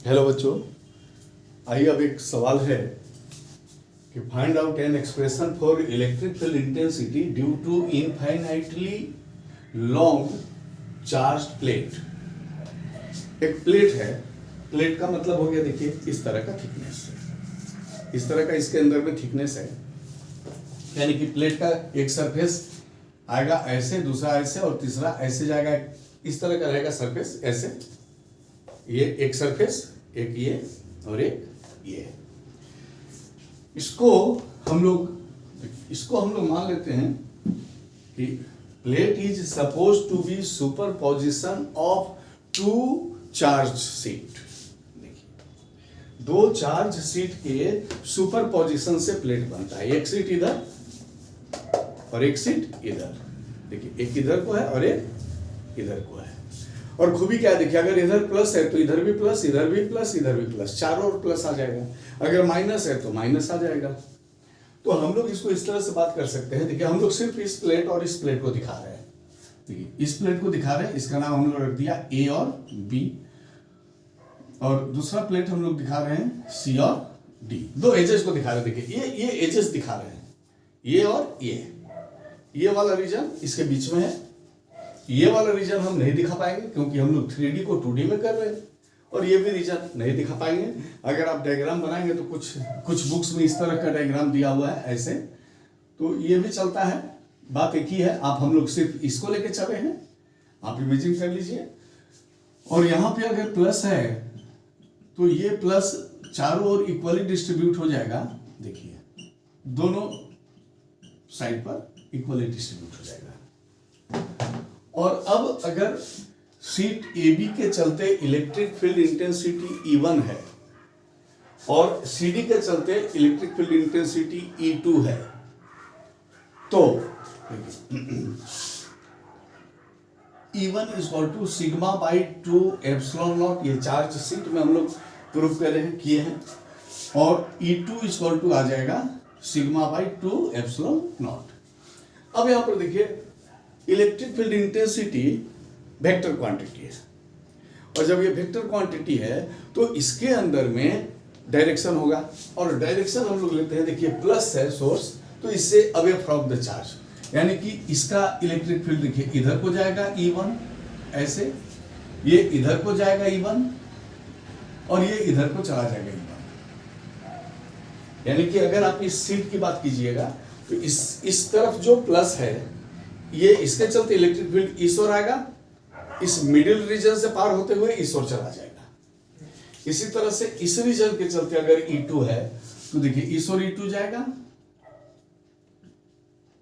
Hello बच्चों, आइए अब एक सवाल है कि find out an expression for electric field intensity due to infinitely long charged plate. एक प्लेट है, प्लेट का मतलब हो गया देखिए इस तरह का थिकनेस, इस तरह का इसके अंदर में थिकनेस है, यानी कि प्लेट का एक सरफेस आएगा ऐसे, दूसरा ऐसे और तीसरा ऐसे जाएगा, इस तरह का रहेगा सरफेस ऐसे, ये एक सरफेस, एक ये और एक ये। इसको हम लोग मान लेते हैं कि plate is suppose to be superposition of two charge sheet. देखिए, दो चार्ज सीट के सुपरपोजिशन से प्लेट बनता है। एक सीट इधर और एक सीट इधर। देखिए, एक इधर को है और एक इधर को है। और खूबी क्या है, देखिए, अगर इधर प्लस है तो इधर भी प्लस, इधर भी प्लस, इधर भी प्लस, चारों ओर प्लस आ जाएगा। अगर माइनस है तो माइनस आ जाएगा। तो हम लोग इसको इस तरह से बात कर सकते हैं। देखिए, हम लोग सिर्फ इस प्लेट और इस प्लेट को दिखा रहे हैं। देखिए, इस प्लेट को दिखा रहे हैं, इसका नाम हम लोग रख दिया ए और बी, और दूसरा प्लेट हम लोग दिखा रहे हैं सी और डी। दो एजेस को दिखा रहे हैं। देखिए, ये एजेस दिखा रहे हैं, ये और ये वाला रीजन इसके बीच में है। ये वाला रीजन हम नहीं दिखा पाएंगे क्योंकि हम लोग 3D को 2D में कर रहे हैं, और ये भी रीजन नहीं दिखा पाएंगे। अगर आप डायग्राम बनाएंगे तो कुछ बुक्स में इस तरह का डायग्राम दिया हुआ है ऐसे, तो ये भी चलता है। बात एक ही है, हम लोग सिर्फ इसको लेके चले हैं, आप इमेजिन कर लीजिए। और यहाँ पे अगर प्लस है तो ये प्लस चारों ओर इक्वली डिस्ट्रीब्यूट हो जाएगा। देखिए, दोनों साइड पर इक्वली डिस्ट्रीब्यूट हो जाएगा। और अब अगर सीट ए बी के चलते इलेक्ट्रिक फील्ड इंटेंसिटी E1 है और सी डी के चलते इलेक्ट्रिक फील्ड इंटेंसिटी E2 है, तो E1 is equal to sigma by 2 epsilon naught. ये चार्ज सीट में हम लोग प्रूफ कर रहे हैं, किए हैं। और E2 इज इक्वल टू आ जाएगा सिग्मा बाई 2 एप्सिलॉन नॉट। अब यहां पर देखिए, electric field intensity vector quantity है, और जब ये वेक्टर क्वांटिटी है तो इसके अंदर में डायरेक्शन होगा, और डायरेक्शन हम लोग लेते हैं। देखिए, प्लस है सोर्स, तो इससे अवे फ्रॉम द चार्ज, यानी कि इसका इलेक्ट्रिक फील्ड देखिए इधर को जाएगा E1 ऐसे, ये इधर को जाएगा E1 और ये इधर को चला जाएगा E1। यानी कि अगर आप इस सीट की बात कीजिएगा तो इस तरफ जो प्लस है, ये इसके चलते इलेक्ट्रिक फील्ड इस ओर आएगा, इस मिडिल रीजन से पार होते हुए इस ओर चला जाएगा। इसी तरह से इस रीजन के चलते अगर E2 है तो देखिए इस ओर E2 जाएगा,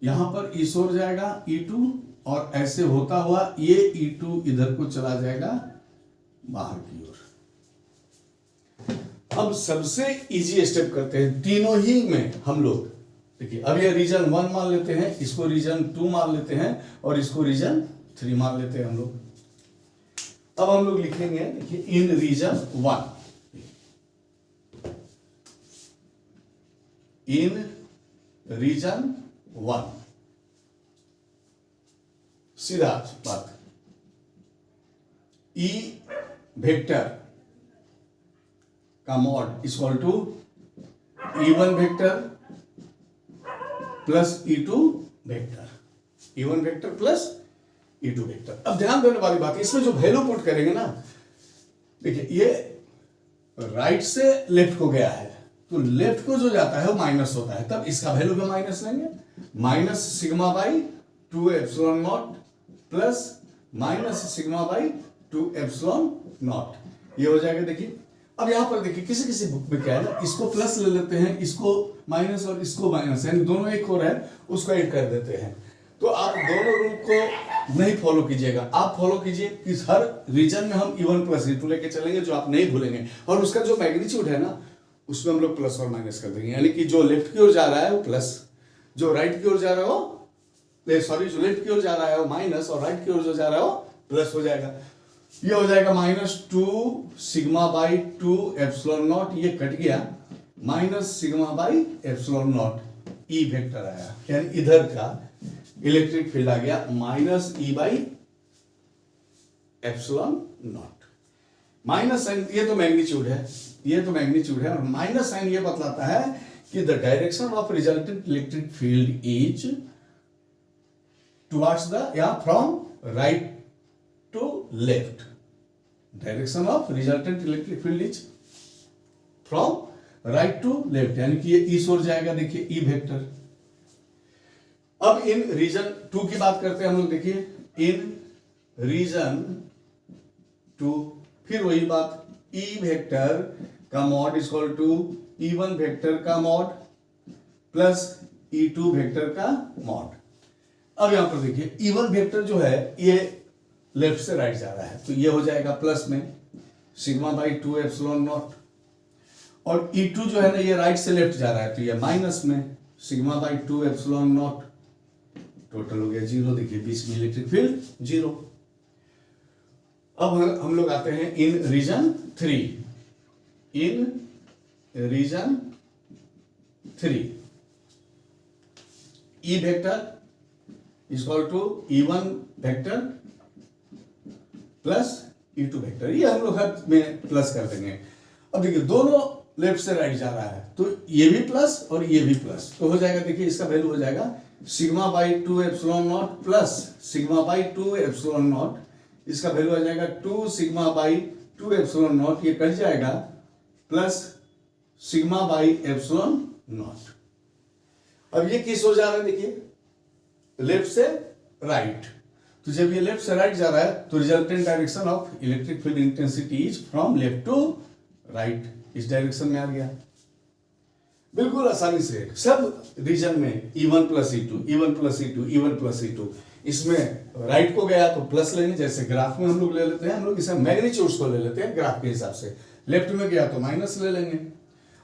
यहां पर इस ओर जाएगा E2, और ऐसे होता हुआ ये E2 इधर को चला जाएगा बाहर की ओर। अब सबसे इजी स्टेप करते हैं तीनों ही में हम लोग। देखिए, अब ये रीजन 1 मान लेते हैं, इसको रीजन 2 मान लेते हैं, और इसको रीजन 3 मान लेते हैं हम लोग। अब हम लोग लिखेंगे, देखिए, इन रीजन 1, इन रीजन 1, सीधा बात, E वेक्टर का mod equal to E1 vector plus E2 vector, E1 vector plus E2 vector. अब ध्यान देने वाली बात, इसमें जो वैल्यू पुट करेंगे ना, देखिए, ये राइट से लेफ्ट को गया है, तो लेफ्ट को जो जाता है वो माइनस होता है, तब इसका वैल्यू भी माइनस लेंगे। Minus sigma by 2 epsilon not plus minus sigma by 2 epsilon naught, ये हो जाएगा। देखिए, अब यहां पर देखिए, किसी बुक में क्या है ना, इसको प्लस ले लेते हैं, इसको माइनस और इसको माइनस, यानी दोनों एक हो रहा है, उसको ऐड कर देते हैं। तो आप दोनों रूल को नहीं फॉलो कीजिएगा, आप फॉलो कीजिए कि हर रीजन में हम E1 प्लस E2 लेके चलेंगे, जो आप नहीं भूलेंगे। और उसका जो मैग्नीट्यूड है ना, उसमें हम लोग प्लस और माइनस कर देंगे, यानी कि जो लेफ्ट की ओर जा रहा है वो प्लस, जो राइट की ओर जा रहा है वो, सॉरी, जो लेफ्ट की ओर जा रहा है वो माइनस, और राइट की ओर जो जा रहा है वो प्लस हो जाएगा। ये हो जाएगा -2 सिग्मा बाई 2 एप्सिलॉन नॉट, ये कट गया, minus sigma by epsilon naught, E vector आया, यानी इधर का इलेक्ट्रिक फील्ड आ गया -E by epsilon naught. Minus sign ये तो मैग्नीट्यूड है, ये तो मैग्नीट्यूड है, और माइनस साइन ये बतलाता है कि the direction of resultant electric field is towards the या from right to left. Direction of resultant electric field is from right to left, यानी कि ये इस ओर जाएगा, देखिए ई वेक्टर। अब इन रीजन 2 की बात करते हैं हम लोग, देखिए इन रीजन 2 फिर वही बात, ई वेक्टर का mod is equal to E1 vector का मॉड प्लस E2 वेक्टर का मॉड। अब यहां पर देखिए E1 वेक्टर जो है ये लेफ्ट से राइट जा रहा है, तो ये हो जाएगा प्लस में सिग्मा बाई 2 एप्सिलॉन नॉट, और E2 जो है ना ये राइट से लेफ्ट जा रहा है, तो ये माइनस में sigma by 2 epsilon not, total हो गया 0। देखिए बीच में इलेक्ट्रिक फील्ड 0। अब हम लोग आते हैं in region 3। In region 3 E vector is equal to E1 vector plus E2 vector, ये हम लोग हर में प्लस कर देंगे। अब देखिए दोनों लेफ्ट से राइट जा रहा है, तो ये भी प्लस और ये भी प्लस, तो हो जाएगा, देखिए इसका वैल्यू हो जाएगा sigma by 2 epsilon not plus sigma by 2 epsilon not, इसका वैल्यू आ जाएगा 2 सिग्मा बाई 2 एप्सिलॉन नॉट, ये कट जाएगा plus sigma by epsilon not. अब ये किस हो जा रहा है, देखिए लेफ्ट से राइट, तो जब ये लेफ्ट से राइट जा रहा है तो resultant direction of electric field intensity is from left to right, इस डायरेक्शन में आ गया। बिल्कुल आसानी से सब रीजन में E1 plus E2, E1 plus E2, E1 plus E2, इसमें राइट को गया तो प्लस लेंगे, जैसे ग्राफ में हम लोग ले लेते हैं, हम लोग इसे मैग्नीट्यूड्स को ले लेते हैं ग्राफ के हिसाब से। लेफ्ट में गया तो माइनस ले लेंगे,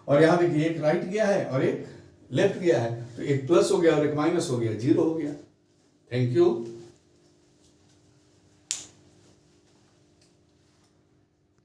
और यहां देखिए एक राइट गया है और एक लेफ्ट गया है, तो एक प्लस हो गया और एक माइनस हो गया, 0 हो गया। Thank you.